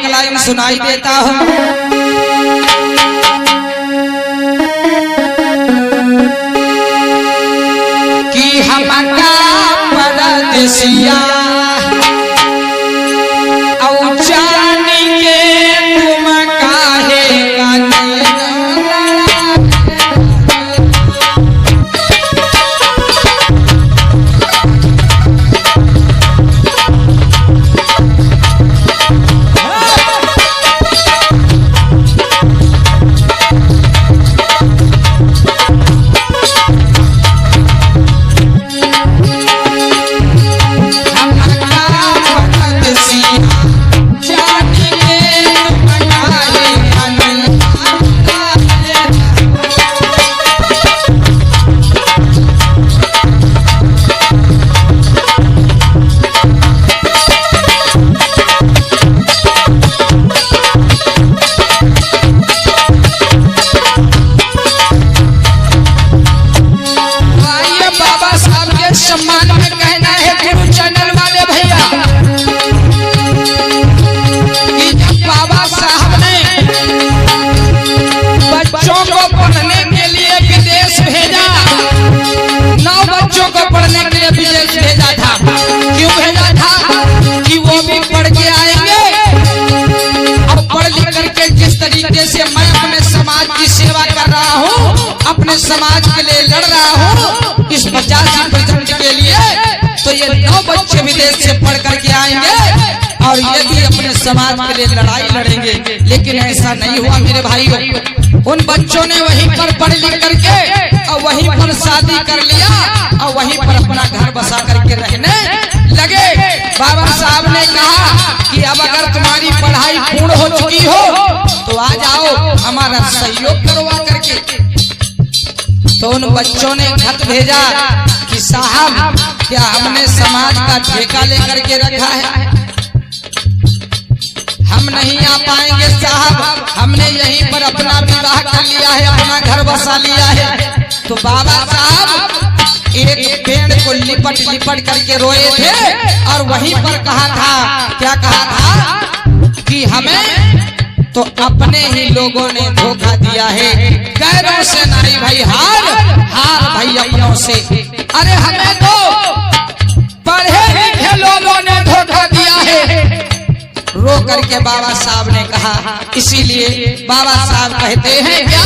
एक लाइन सुनाई देता हूँ। कि हमका परदेसिया अपने समाज के लिए लड़ रहा हूँ इस 50% के लिए। तो ये 9 बच्चे विदेश से पढ़ करके आएंगे और ये भी अपने समाज के लिए लड़ाई लड़ेंगे। लेकिन ऐसा नहीं हुआ मेरे भाइयों। उन बच्चों ने वहीं पर पढ़ लिख करके और वहीं पर शादी कर लिया और वहीं पर अपना घर बसा करके रहने लगे। बाबा साहब ने कहा कि अब अगर तुम्हारी पढ़ाई पूर्ण हो चुकी हो तो आ जाओ हमारा सहयोग करवा करके। तो उन बच्चों ने खत भेजा कि साहब क्या हमने समाज का ठेका लेकर के रखा है, हम नहीं आ पाएंगे साहब, हमने यहीं पर अपना विवाह कर लिया है, अपना घर बसा लिया है। तो बाबा साहब एक पेड़ को लिपट लिपट करके रोए थे और वहीं पर कहा था, क्या कहा था कि हमें तो अपने ही लोगों ने धोखा दिया है, गैरों से नहीं भाई हार भाई अपनों से। अरे हमें तो पढ़े लिखे लोगों ने धोखा दिया है। रो करके बाबा साहब ने कहा। इसीलिए बाबा साहब कहते हैं क्या